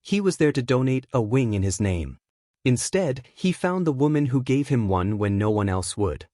he was there to donate a wing in his name. Instead, he found the woman who gave him one when no one else would.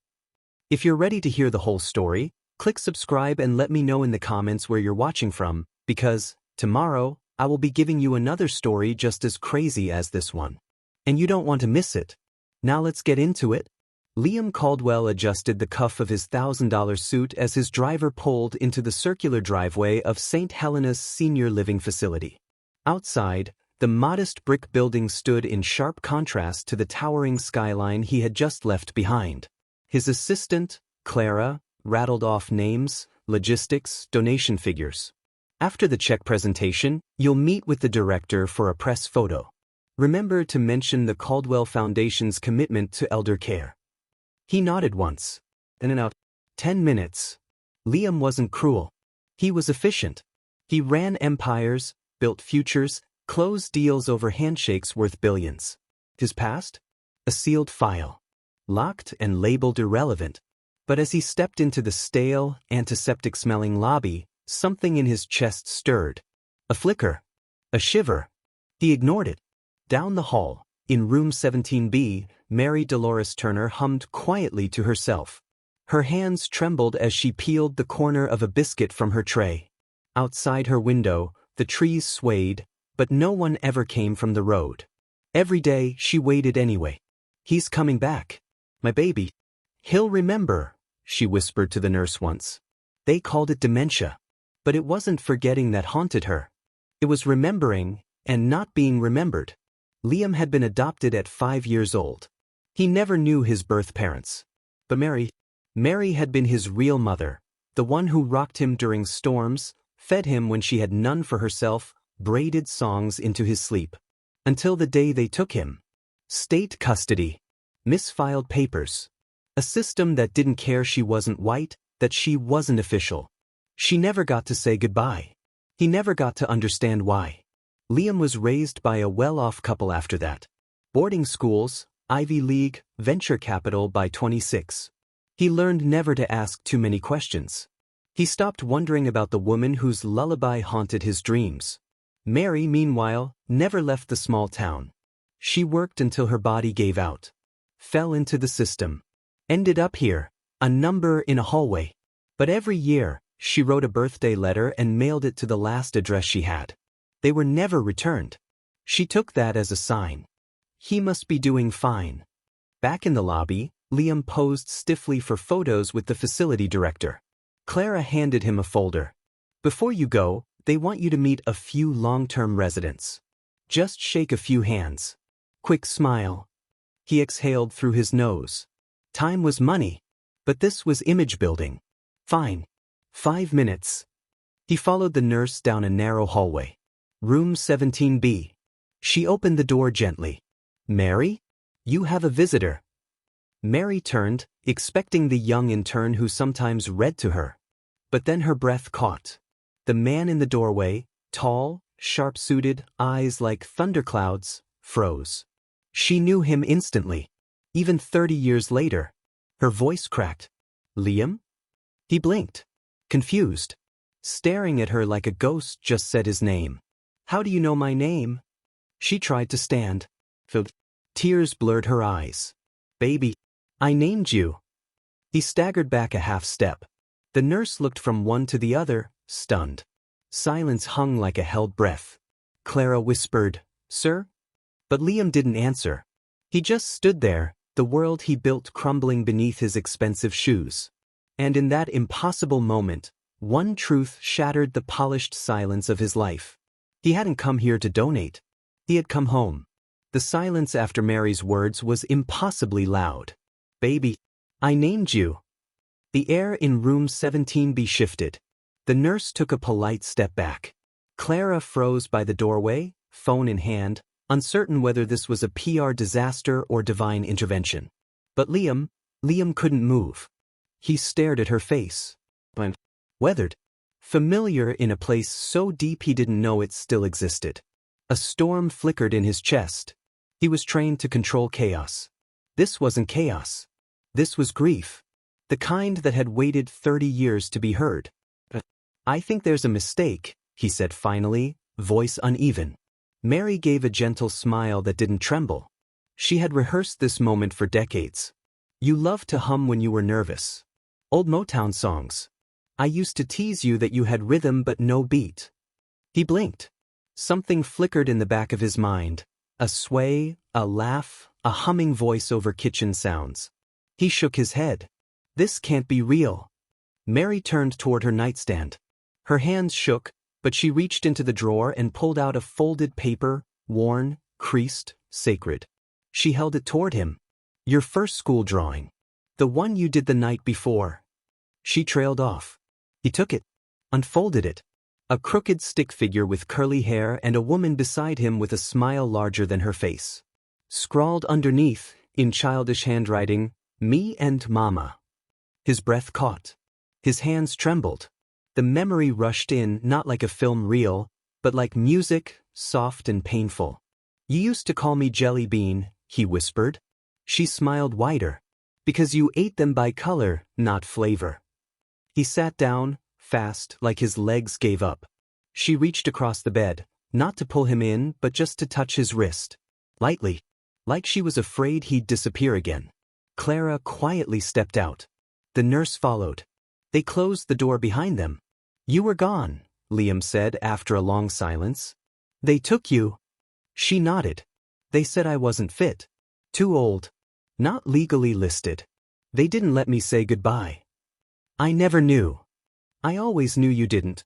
If you're ready to hear the whole story, click subscribe and let me know in the comments where you're watching from, because tomorrow, I will be giving you another story just as crazy as this one. And you don't want to miss it. Now let's get into it. Liam Caldwell adjusted the cuff of his $1,000 suit as his driver pulled into the circular driveway of St. Helena's Senior Living Facility. Outside, the modest brick building stood in sharp contrast to the towering skyline he had just left behind. His assistant, Clara, rattled off names, logistics, donation figures. After the check presentation, you'll meet with the director for a press photo. Remember to mention the Caldwell Foundation's commitment to elder care. He nodded once. In and out. 10 minutes. Liam wasn't cruel. He was efficient. He ran empires, built futures, closed deals over handshakes worth billions. His past? A sealed file. Locked and labeled irrelevant. But as he stepped into the stale, antiseptic-smelling lobby, something in his chest stirred. A flicker. A shiver. He ignored it. Down the hall, in room 17B, Mary Dolores Turner hummed quietly to herself. Her hands trembled as she peeled the corner of a biscuit from her tray. Outside her window, the trees swayed, but no one ever came from the road. Every day, she waited anyway. He's coming back. My baby. He'll remember, she whispered to the nurse once. They called it dementia. But it wasn't forgetting that haunted her. It was remembering, and not being remembered. Liam had been adopted at 5 years old. He never knew his birth parents. But Mary had been his real mother, the one who rocked him during storms, fed him when she had none for herself, braided songs into his sleep. Until the day they took him. State custody. Misfiled papers. A system that didn't care she wasn't white, that she wasn't official. She never got to say goodbye. He never got to understand why. Liam was raised by a well-off couple after that. Boarding schools, Ivy League, venture capital by 26. He learned never to ask too many questions. He stopped wondering about the woman whose lullaby haunted his dreams. Mary, meanwhile, never left the small town. She worked until her body gave out. Fell into the system. Ended up here, a number in a hallway. But every year, she wrote a birthday letter and mailed it to the last address she had. They were never returned. She took that as a sign. He must be doing fine. Back in the lobby, Liam posed stiffly for photos with the facility director. Clara handed him a folder. Before you go, they want you to meet a few long-term residents. Just shake a few hands. Quick smile. He exhaled through his nose. Time was money. But this was image building. Fine. 5 minutes. He followed the nurse down a narrow hallway. Room 17B. She opened the door gently. Mary? You have a visitor. Mary turned, expecting the young intern who sometimes read to her. But then her breath caught. The man in the doorway, tall, sharp-suited, eyes like thunderclouds, froze. She knew him instantly. Even 30 years later. Her voice cracked. Liam? He blinked. Confused. Staring at her like a ghost just said his name. How do you know my name? She tried to stand. Tears blurred her eyes. Baby, I named you. He staggered back a half step. The nurse looked from one to the other, stunned. Silence hung like a held breath. Clara whispered, Sir? But Liam didn't answer. He just stood there, the world he built crumbling beneath his expensive shoes. And in that impossible moment, one truth shattered the polished silence of his life. He hadn't come here to donate. He had come home. The silence after Mary's words was impossibly loud. Baby, I named you. The air in room 17B shifted. The nurse took a polite step back. Clara froze by the doorway, phone in hand, uncertain whether this was a PR disaster or divine intervention. But Liam couldn't move. He stared at her face. Weathered. Familiar in a place so deep he didn't know it still existed. A storm flickered in his chest. He was trained to control chaos. This wasn't chaos. This was grief. The kind that had waited 30 years to be heard. I think there's a mistake, he said finally, voice uneven. Mary gave a gentle smile that didn't tremble. She had rehearsed this moment for decades. You loved to hum when you were nervous. Old Motown songs. I used to tease you that you had rhythm but no beat. He blinked. Something flickered in the back of his mind. A sway, a laugh, a humming voice over kitchen sounds. He shook his head. This can't be real. Mary turned toward her nightstand. Her hands shook, but she reached into the drawer and pulled out a folded paper, worn, creased, sacred. She held it toward him. Your first school drawing. The one you did the night before. She trailed off. He took it, unfolded it. A crooked stick figure with curly hair and a woman beside him with a smile larger than her face. Scrawled underneath, in childish handwriting, "Me and Mama." His breath caught. His hands trembled. The memory rushed in, not like a film reel, but like music, soft and painful. You used to call me Jelly Bean, he whispered. She smiled wider. Because you ate them by color, not flavor. He sat down, fast, like his legs gave up. She reached across the bed, not to pull him in, but just to touch his wrist. Lightly. Like she was afraid he'd disappear again. Clara quietly stepped out. The nurse followed. They closed the door behind them. You were gone, Liam said after a long silence. They took you. She nodded. They said I wasn't fit. Too old. Not legally listed. They didn't let me say goodbye. I never knew. I always knew you didn't.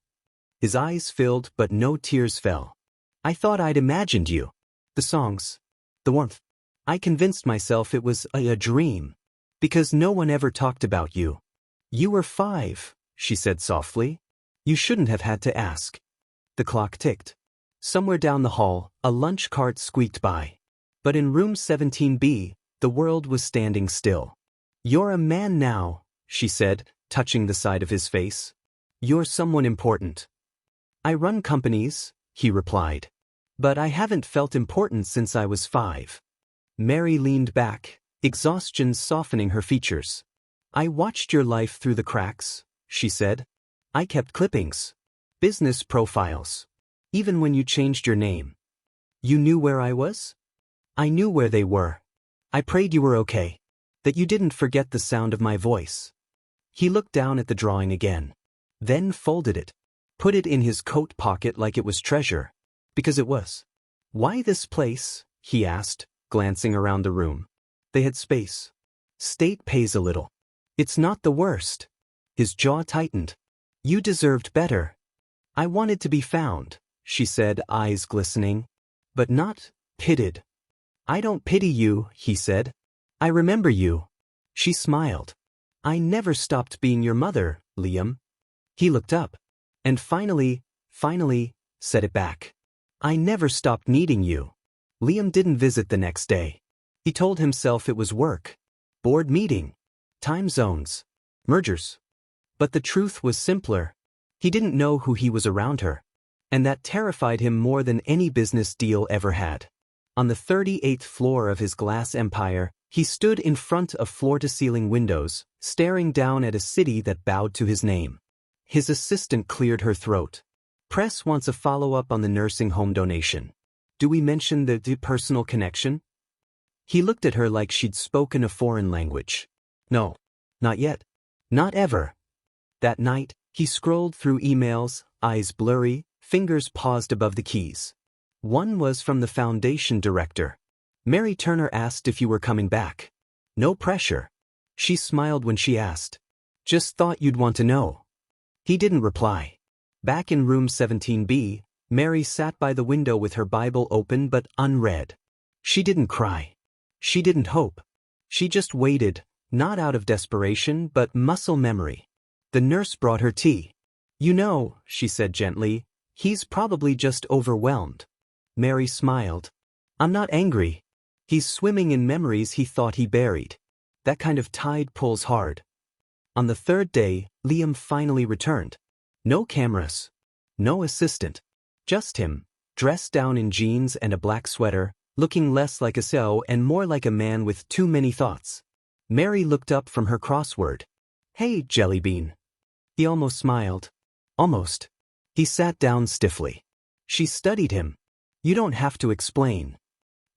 His eyes filled but no tears fell. I thought I'd imagined you. The songs. The warmth. I convinced myself it was a dream. Because no one ever talked about you. You were 5, she said softly. You shouldn't have had to ask. The clock ticked. Somewhere down the hall, a lunch cart squeaked by. But in room 17B, the world was standing still. You're a man now, she said, touching the side of his face. You're someone important. I run companies, he replied. But I haven't felt important since I was 5. Mary leaned back, exhaustion softening her features. I watched your life through the cracks, she said. I kept clippings. Business profiles. Even when you changed your name. You knew where I was? I knew where they were. I prayed you were okay. That you didn't forget the sound of my voice. He looked down at the drawing again. Then folded it. Put it in his coat pocket like it was treasure. Because it was. Why this place? He asked, glancing around the room. They had space. State pays a little. It's not the worst. His jaw tightened. You deserved better. I wanted to be found, she said, eyes glistening. But not pitied. I don't pity you, he said. I remember you. She smiled. I never stopped being your mother, Liam. He looked up. And finally, said it back. I never stopped needing you. Liam didn't visit the next day. He told himself it was work. Board meeting. Time zones. Mergers. But the truth was simpler. He didn't know who he was around her. And that terrified him more than any business deal ever had. On the 38th floor of his glass empire, he stood in front of floor-to-ceiling windows, staring down at a city that bowed to his name. His assistant cleared her throat. Press wants a follow-up on the nursing home donation. Do we mention the personal connection? He looked at her like she'd spoken a foreign language. No, not yet. Not ever. That night, he scrolled through emails, eyes blurry, fingers paused above the keys. One was from the foundation director. Mary Turner asked if you were coming back. No pressure. She smiled when she asked. Just thought you'd want to know. He didn't reply. Back in room 17B, Mary sat by the window with her Bible open but unread. She didn't cry. She didn't hope. She just waited, not out of desperation but muscle memory. The nurse brought her tea. You know, she said gently, he's probably just overwhelmed. Mary smiled. I'm not angry. He's swimming in memories he thought he buried. That kind of tide pulls hard. On the 3rd day, Liam finally returned. No cameras. No assistant. Just him, dressed down in jeans and a black sweater, looking less like a CEO and more like a man with too many thoughts. Mary looked up from her crossword. Hey, Jellybean. He almost smiled. Almost. He sat down stiffly. She studied him. You don't have to explain.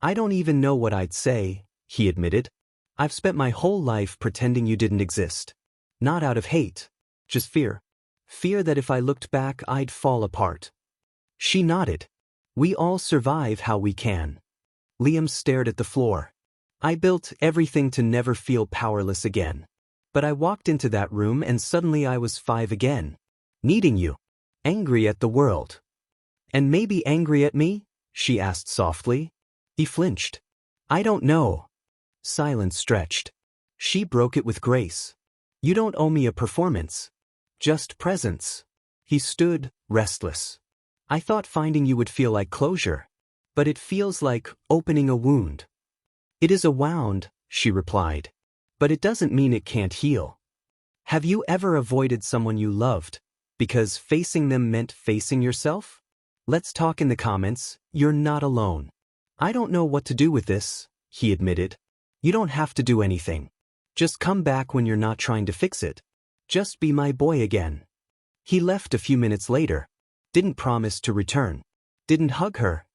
I don't even know what I'd say, he admitted. I've spent my whole life pretending you didn't exist. Not out of hate, just fear. Fear that if I looked back I'd fall apart. She nodded. We all survive how we can. Liam stared at the floor. I built everything to never feel powerless again. But I walked into that room and suddenly I was 5 again. Needing you. Angry at the world. And maybe angry at me? She asked softly. He flinched. I don't know. Silence stretched. She broke it with grace. You don't owe me a performance. Just presence. He stood, restless. I thought finding you would feel like closure. But it feels like opening a wound. It is a wound, she replied. But it doesn't mean it can't heal. Have you ever avoided someone you loved because facing them meant facing yourself? Let's talk in the comments. You're not alone. I don't know what to do with this, he admitted. You don't have to do anything. Just come back when you're not trying to fix it. Just be my boy again. He left a few minutes later. Didn't promise to return. Didn't hug her.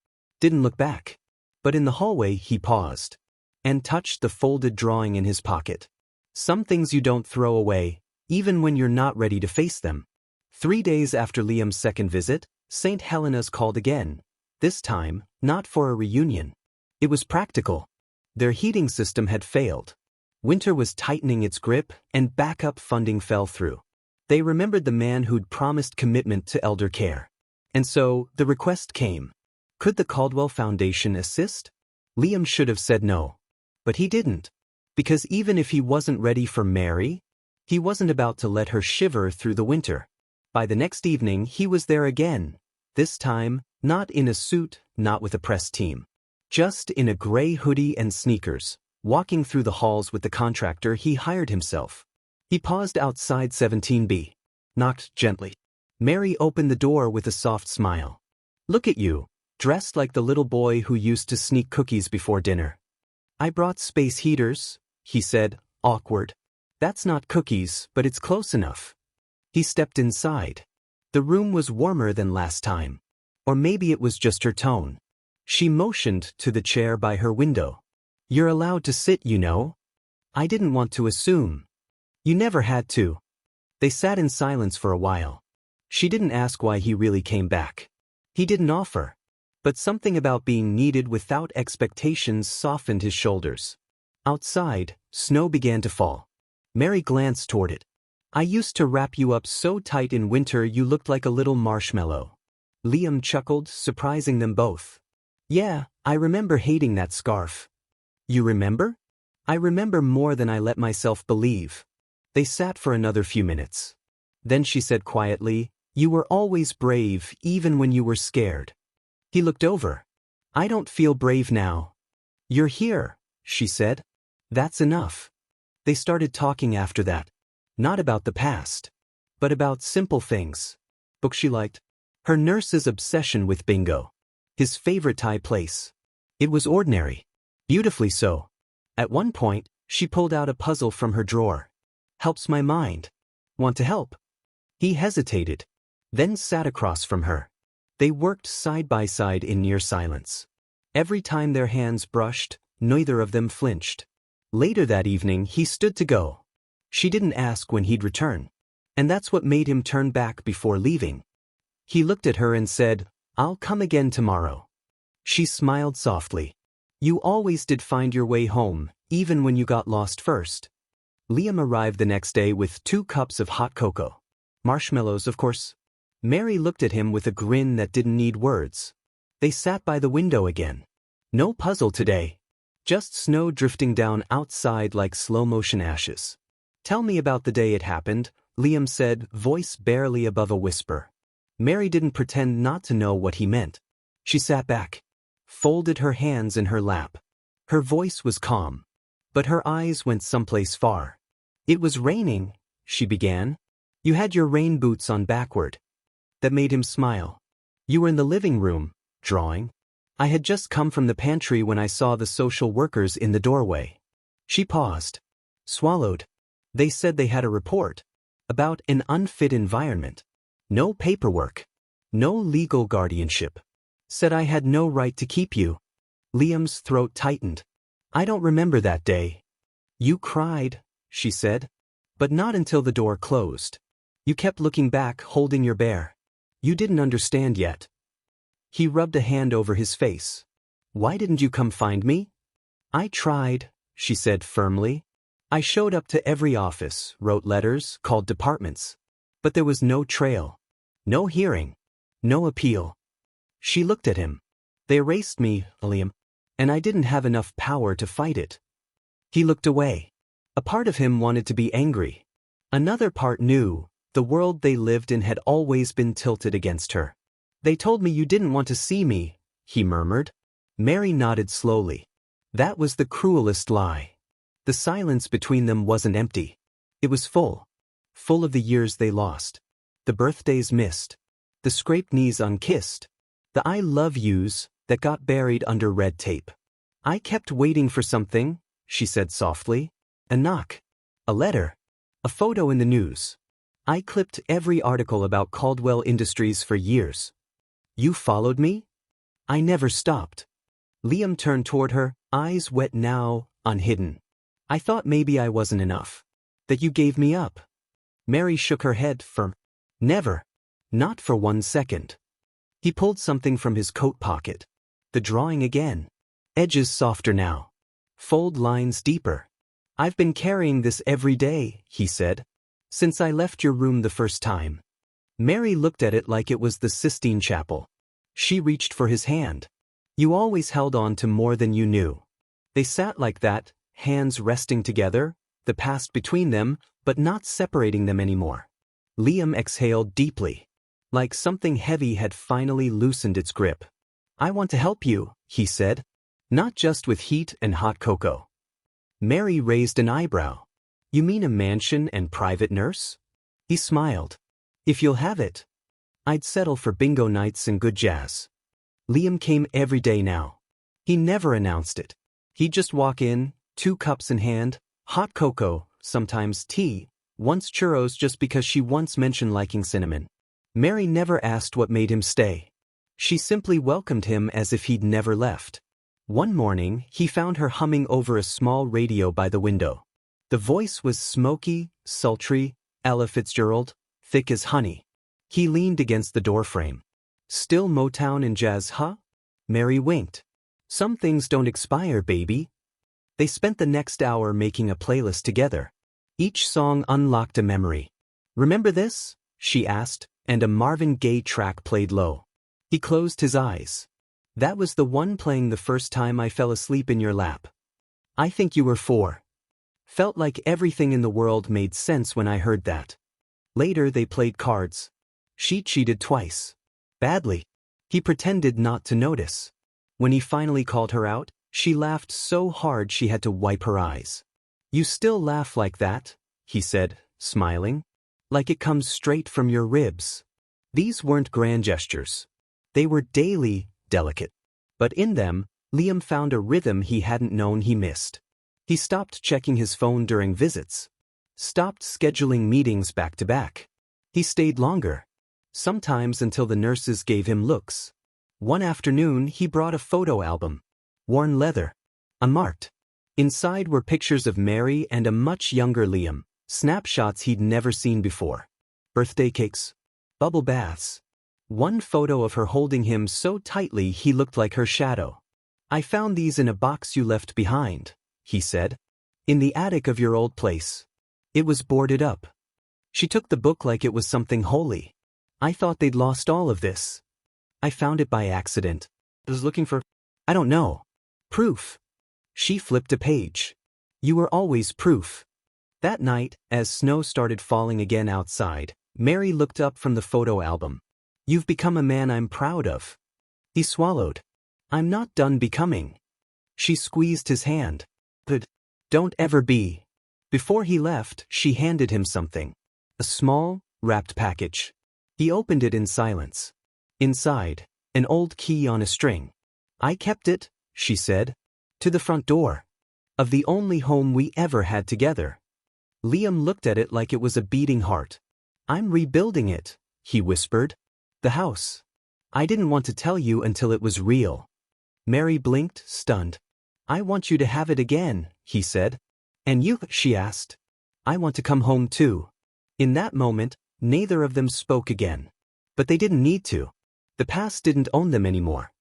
Didn't look back. But in the hallway he paused and touched the folded drawing in his pocket. Some things you don't throw away, even when you're not ready to face them. 3 days after Liam's second visit, St. Helena's called again. This time, not for a reunion. It was practical. Their heating system had failed. Winter was tightening its grip and backup funding fell through. They remembered the man who'd promised commitment to elder care. And so, the request came. Could the Caldwell Foundation assist? Liam should have said no. But he didn't. Because even if he wasn't ready for Mary, he wasn't about to let her shiver through the winter. By the next evening, he was there again. This time, not in a suit, not with a press team. Just in a gray hoodie and sneakers, walking through the halls with the contractor he hired himself. He paused outside 17B. Knocked gently. Mary opened the door with a soft smile. Look at you, dressed like the little boy who used to sneak cookies before dinner. I brought space heaters, he said, awkward. That's not cookies, but it's close enough. He stepped inside. The room was warmer than last time. Or maybe it was just her tone. She motioned to the chair by her window. You're allowed to sit, you know. I didn't want to assume. You never had to. They sat in silence for a while. She didn't ask why he really came back. He didn't offer. But something about being needed without expectations softened his shoulders. Outside, snow began to fall. Mary glanced toward it. I used to wrap you up so tight in winter you looked like a little marshmallow. Liam chuckled, surprising them both. Yeah, I remember hating that scarf. You remember? I remember more than I let myself believe. They sat for another few minutes. Then she said quietly, you were always brave even when you were scared. He looked over. I don't feel brave now. You're here, she said. That's enough. They started talking after that. Not about the past, but about simple things. Books she liked. Her nurse's obsession with bingo. His favorite Thai place. It was ordinary. Beautifully so. At one point, she pulled out a puzzle from her drawer. Helps my mind. Want to help? He hesitated. Then sat across from her. They worked side by side in near silence. Every time their hands brushed, neither of them flinched. Later that evening, he stood to go. She didn't ask when he'd return. And that's what made him turn back before leaving. He looked at her and said, I'll come again tomorrow. She smiled softly. You always did find your way home, even when you got lost first. Liam arrived the next day with 2 cups of hot cocoa. Marshmallows, of course. Mary looked at him with a grin that didn't need words. They sat by the window again. No puzzle today. Just snow drifting down outside like slow-motion ashes. Tell me about the day it happened, Liam said, voice barely above a whisper. Mary didn't pretend not to know what he meant. She sat back, folded her hands in her lap. Her voice was calm, but her eyes went someplace far. It was raining, she began. You had your rain boots on backward. That made him smile. You were in the living room, drawing. I had just come from the pantry when I saw the social workers in the doorway. She paused, swallowed. They said they had a report about an unfit environment. No paperwork. No legal guardianship. Said I had no right to keep you. Liam's throat tightened. I don't remember that day. You cried, she said. But not until the door closed. You kept looking back, holding your bear. You didn't understand yet. He rubbed a hand over his face. Why didn't you come find me? I tried, she said firmly. I showed up to every office, wrote letters, called departments. But there was no trail. No hearing. No appeal. She looked at him. They erased me, Liam. And I didn't have enough power to fight it. He looked away. A part of him wanted to be angry. Another part knew the world they lived in had always been tilted against her. They told me you didn't want to see me, he murmured. Mary nodded slowly. That was the cruelest lie. The silence between them wasn't empty. It was full. Full of the years they lost. The birthdays missed. The scraped knees unkissed. The I love yous that got buried under red tape. I kept waiting for something, she said softly. A knock. A letter. A photo in the news. I clipped every article about Caldwell Industries for years. You followed me? I never stopped. Liam turned toward her, eyes wet now, unhidden. I thought maybe I wasn't enough. That you gave me up. Mary shook her head firm. Never. Not for 1 second. He pulled something from his coat pocket. The drawing again. Edges softer now. Fold lines deeper. I've been carrying this every day, he said. Since I left your room the first time. Mary looked at it like it was the Sistine Chapel. She reached for his hand. You always held on to more than you knew. They sat like that, hands resting together, the past between them, but not separating them anymore. Liam exhaled deeply. Like something heavy had finally loosened its grip. I want to help you, he said. Not just with heat and hot cocoa. Mary raised an eyebrow. You mean a mansion and private nurse? He smiled. If you'll have it. I'd settle for bingo nights and good jazz. Liam came every day now. He never announced it. He'd just walk in, 2 cups in hand, hot cocoa, sometimes tea, once churros just because she once mentioned liking cinnamon. Mary never asked what made him stay. She simply welcomed him as if he'd never left. One morning, he found her humming over a small radio by the window. The voice was smoky, sultry, Ella Fitzgerald, thick as honey. He leaned against the doorframe. Still Motown and jazz, huh? Mary winked. Some things don't expire, baby. They spent the next hour making a playlist together. Each song unlocked a memory. Remember this? She asked, and a Marvin Gaye track played low. He closed his eyes. That was the one playing the first time I fell asleep in your lap. I think you were 4. Felt like everything in the world made sense when I heard that. Later they played cards. She cheated twice. Badly. He pretended not to notice. When he finally called her out, she laughed so hard she had to wipe her eyes. You still laugh like that, he said, smiling. Like it comes straight from your ribs. These weren't grand gestures. They were daily, delicate. But in them, Liam found a rhythm he hadn't known he missed. He stopped checking his phone during visits. Stopped scheduling meetings back to back. He stayed longer. Sometimes until the nurses gave him looks. One afternoon he brought a photo album. Worn leather. Unmarked. Inside were pictures of Mary and a much younger Liam. Snapshots he'd never seen before. Birthday cakes. Bubble baths. One photo of her holding him so tightly he looked like her shadow. I found these in a box you left behind, he said. In the attic of your old place. It was boarded up. She took the book like it was something holy. I thought they'd lost all of this. I found it by accident. I was looking for, I don't know. Proof. She flipped a page. You were always proof. That night, as snow started falling again outside, Mary looked up from the photo album. You've become a man I'm proud of. He swallowed. I'm not done becoming. She squeezed his hand. But don't ever be. Before he left, she handed him something. A small, wrapped package. He opened it in silence. Inside, an old key on a string. I kept it, she said, to the front door. Of the only home we ever had together. Liam looked at it like it was a beating heart. I'm rebuilding it, he whispered. The house. I didn't want to tell you until it was real. Mary blinked, stunned. I want you to have it again, he said. And you, she asked. I want to come home too. In that moment, neither of them spoke again. But they didn't need to. The past didn't own them anymore.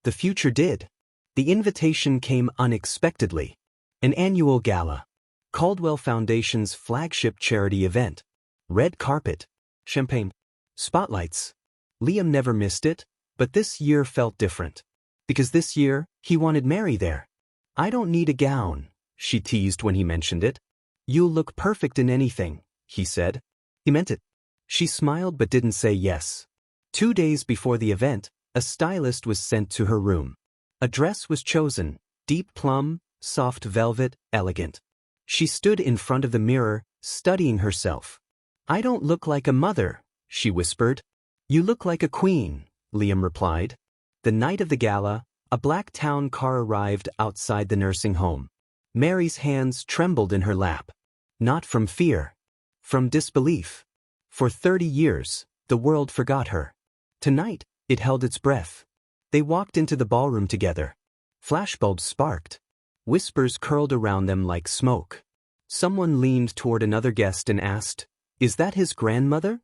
The future did. The invitation came unexpectedly. An annual gala. Caldwell Foundation's flagship charity event. Red carpet. Champagne. Spotlights. Liam never missed it, but this year felt different. Because this year, he wanted Mary there. I don't need a gown, she teased when he mentioned it. You'll look perfect in anything, he said. He meant it. She smiled but didn't say yes. 2 days before the event, a stylist was sent to her room. A dress was chosen, deep plum, soft velvet, elegant. She stood in front of the mirror, studying herself. I don't look like a mother, she whispered. You look like a queen, Liam replied. The night of the gala, a black town car arrived outside the nursing home. Mary's hands trembled in her lap. Not from fear. From disbelief. For 30 years, the world forgot her. Tonight, it held its breath. They walked into the ballroom together. Flashbulbs sparked. Whispers curled around them like smoke. Someone leaned toward another guest and asked, Is that his grandmother?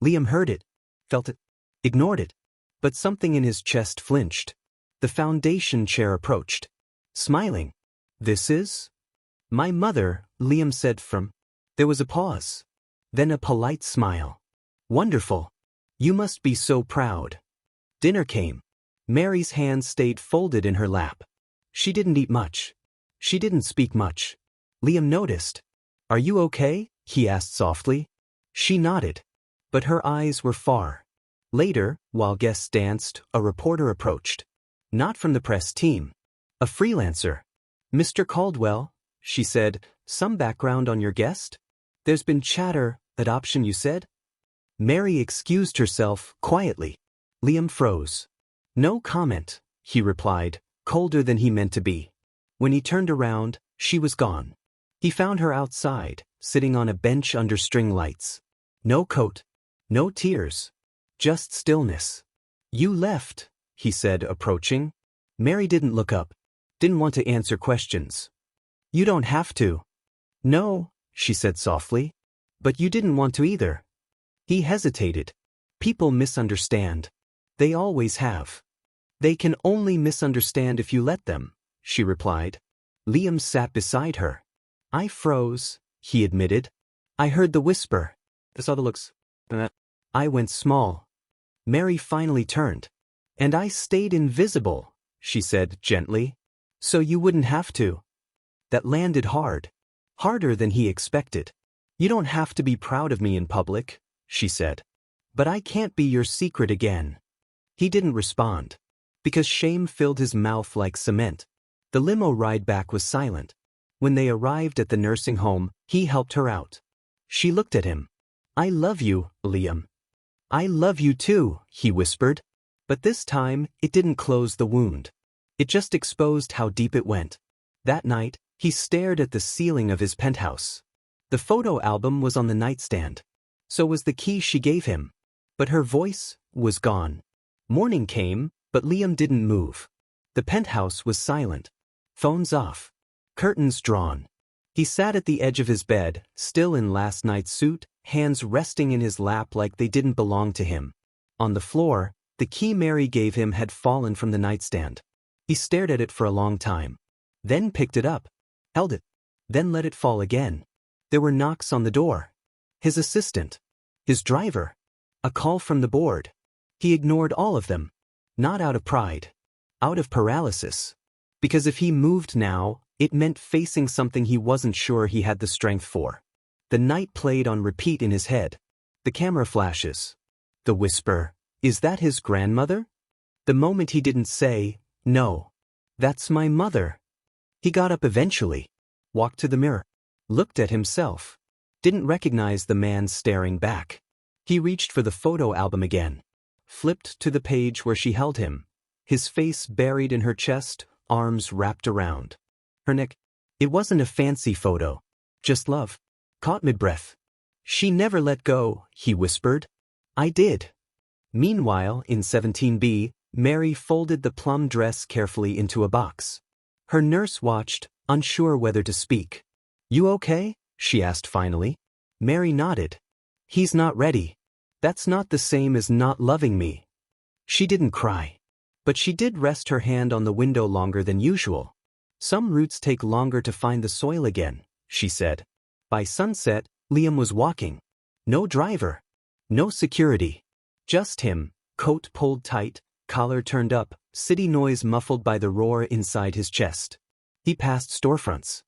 Liam heard it, felt it, ignored it. But something in his chest flinched. The foundation chair approached. Smiling. This is? My mother, Liam said from. There was a pause. Then a polite smile. Wonderful. You must be so proud. Dinner came. Mary's hands stayed folded in her lap. She didn't eat much. She didn't speak much. Liam noticed. Are you okay? He asked softly. She nodded. But her eyes were far. Later, while guests danced, a reporter approached. Not from the press team. A freelancer. Mr. Caldwell, she said, some background on your guest? There's been chatter, adoption you said? Mary excused herself, quietly. Liam froze. No comment, he replied, colder than he meant to be. When he turned around, she was gone. He found her outside, sitting on a bench under string lights. No coat. No tears. Just stillness. You left, he said, approaching. Mary didn't look up. Didn't want to answer questions. You don't have to. No, she said softly. But you didn't want to either. He hesitated. People misunderstand. They always have. They can only misunderstand if you let them, she replied. Liam sat beside her. I froze, he admitted. I heard the whisper. I saw the looks. I went small. Mary finally turned. And I stayed invisible, she said gently. So you wouldn't have to. That landed hard. Harder than he expected. You don't have to be proud of me in public, she said. But I can't be your secret again. He didn't respond. Because shame filled his mouth like cement. The limo ride back was silent. When they arrived at the nursing home, he helped her out. She looked at him. I love you, Liam. I love you too, he whispered. But this time, it didn't close the wound. It just exposed how deep it went. That night, he stared at the ceiling of his penthouse. The photo album was on the nightstand. So was the key she gave him. But her voice was gone. Morning came, but Liam didn't move. The penthouse was silent. Phones off. Curtains drawn. He sat at the edge of his bed, still in last night's suit, hands resting in his lap like they didn't belong to him. On the floor, the key Mary gave him had fallen from the nightstand. He stared at it for a long time. Then picked it up. Held it. Then let it fall again. There were knocks on the door. His assistant. His driver. A call from the board. He ignored all of them. Not out of pride. Out of paralysis. Because if he moved now, it meant facing something he wasn't sure he had the strength for. The night played on repeat in his head. The camera flashes. The whisper. Is that his grandmother? The moment he didn't say, no. That's my mother. He got up eventually. Walked to the mirror. Looked at himself. Didn't recognize the man staring back. He reached for the photo album again. Flipped to the page where she held him. His face buried in her chest, arms wrapped around her neck. It wasn't a fancy photo. Just love. Caught mid-breath. She never let go, he whispered. I did. Meanwhile, in 17B, Mary folded the plum dress carefully into a box. Her nurse watched, unsure whether to speak. "You okay?" she asked finally. Mary nodded. "He's not ready. That's not the same as not loving me." She didn't cry. But she did rest her hand on the window longer than usual. "Some roots take longer to find the soil again," she said. By sunset, Liam was walking. No driver. No security. Just him, coat pulled tight, collar turned up, city noise muffled by the roar inside his chest. He passed storefronts.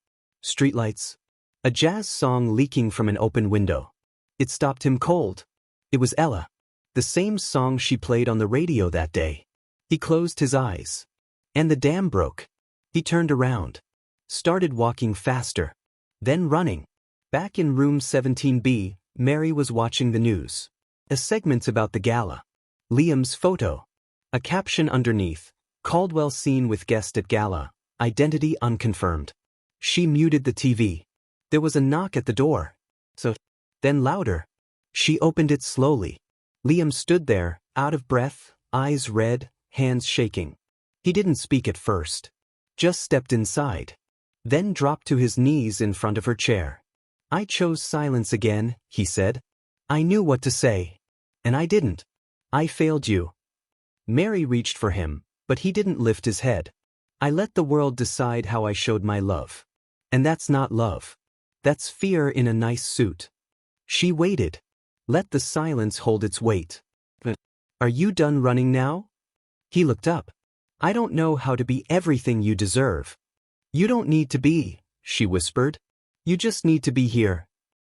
Streetlights. A jazz song leaking from an open window. It stopped him cold. It was Ella. The same song she played on the radio that day. He closed his eyes. And the dam broke. He turned around. Started walking faster. Then running. Back in room 17B, Mary was watching the news. A segment about the gala. Liam's photo. A caption underneath. Caldwell seen with guest at gala. Identity unconfirmed. She muted the TV. There was a knock at the door. Then louder. She opened it slowly. Liam stood there, out of breath, eyes red, hands shaking. He didn't speak at first. Just stepped inside. Then dropped to his knees in front of her chair. "I chose silence again," he said. "I knew what to say. And I didn't. I failed you." Mary reached for him, but he didn't lift his head. "I let the world decide how I showed my love. And that's not love. That's fear in a nice suit." She waited. Let the silence hold its weight. "Are you done running now?" He looked up. "I don't know how to be everything you deserve." "You don't need to be," she whispered. "You just need to be here."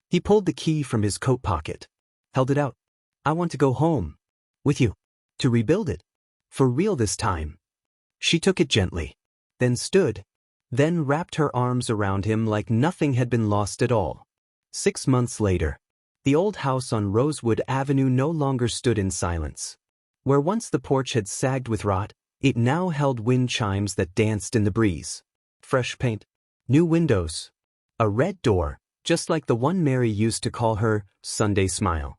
He pulled the key from his coat pocket. Held it out. "I want to go home. With you. To rebuild it. For real this time." She took it gently. Then stood. Then wrapped her arms around him like nothing had been lost at all. 6 months later. The old house on Rosewood Avenue no longer stood in silence. Where once the porch had sagged with rot, it now held wind chimes that danced in the breeze. Fresh paint. New windows. A red door, just like the one Mary used to call her Sunday Smile.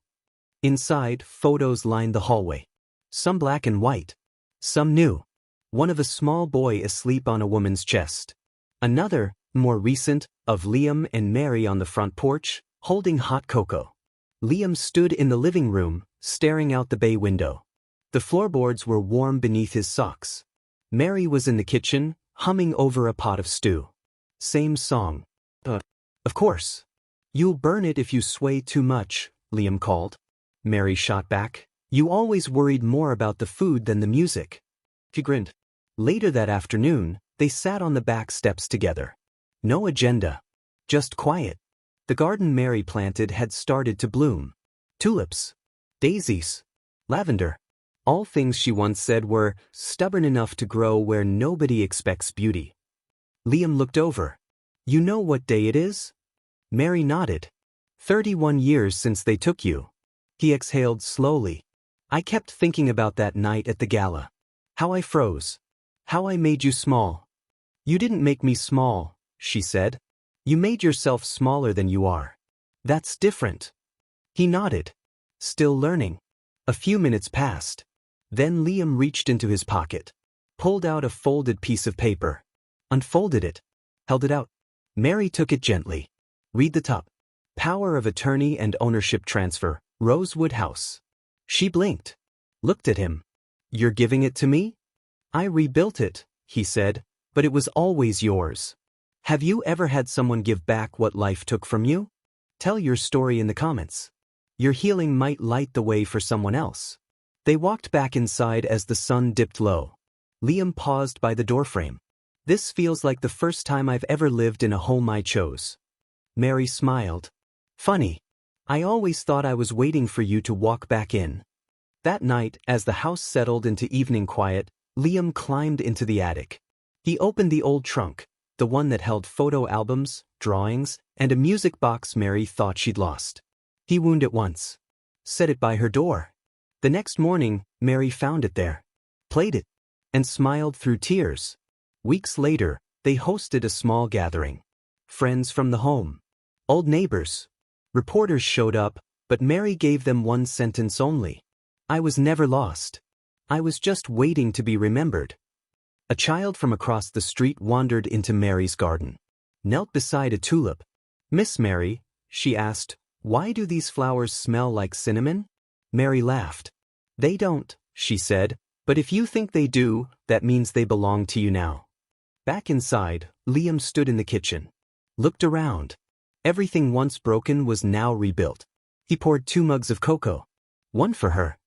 Inside, photos lined the hallway. Some black and white. Some new. One of a small boy asleep on a woman's chest. Another, more recent, of Liam and Mary on the front porch, holding hot cocoa. Liam stood in the living room, staring out the bay window. The floorboards were warm beneath his socks. Mary was in the kitchen, humming over a pot of stew. Same song. Of course. "You'll burn it if you sway too much," Liam called. Mary shot back. "You always worried more about the food than the music." He grinned. Later that afternoon, they sat on the back steps together. No agenda. Just quiet. The garden Mary planted had started to bloom. Tulips. Daisies. Lavender. All things she once said were stubborn enough to grow where nobody expects beauty. Liam looked over. "You know what day it is?" Mary nodded. 31 years since they took you." He exhaled slowly. "I kept thinking about that night at the gala. How I froze. How I made you small." "You didn't make me small," she said. "You made yourself smaller than you are. That's different." He nodded. Still learning. A few minutes passed. Then Liam reached into his pocket. Pulled out a folded piece of paper. Unfolded it. Held it out. Mary took it gently. "Read the top. Power of attorney and ownership transfer, Rosewood House." She blinked. Looked at him. "You're giving it to me?" "I rebuilt it," he said, "but it was always yours." Have you ever had someone give back what life took from you? Tell your story in the comments. Your healing might light the way for someone else. They walked back inside as the sun dipped low. Liam paused by the doorframe. "This feels like the first time I've ever lived in a home I chose." Mary smiled. "Funny. I always thought I was waiting for you to walk back in." That night, as the house settled into evening quiet, Liam climbed into the attic. He opened the old trunk, the one that held photo albums, drawings, and a music box Mary thought she'd lost. He wound it once. Set it by her door. The next morning, Mary found it there. Played it. And smiled through tears. Weeks later, they hosted a small gathering. Friends from the home. Old neighbors. Reporters showed up, but Mary gave them one sentence only. I was never lost. I was just waiting to be remembered. A child from across the street wandered into Mary's garden. Knelt beside a tulip. "Miss Mary," she asked, "why do these flowers smell like cinnamon?" Mary laughed. "They don't," she said, "but if you think they do, that means they belong to you now." Back inside, Liam stood in the kitchen. Looked around. Everything once broken was now rebuilt. He poured 2 mugs of cocoa. One for her.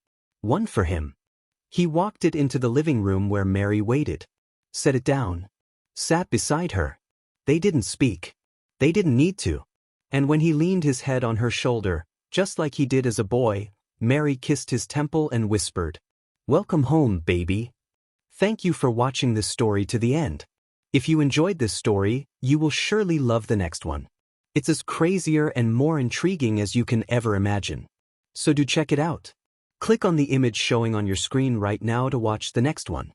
One for him. He walked it into the living room where Mary waited. Set it down. Sat beside her. They didn't speak. They didn't need to. And when he leaned his head on her shoulder, just like he did as a boy, Mary kissed his temple and whispered, "Welcome home, baby." Thank you for watching this story to the end. If you enjoyed this story, you will surely love the next one. It's as crazier and more intriguing as you can ever imagine. So do check it out. Click on the image showing on your screen right now to watch the next one.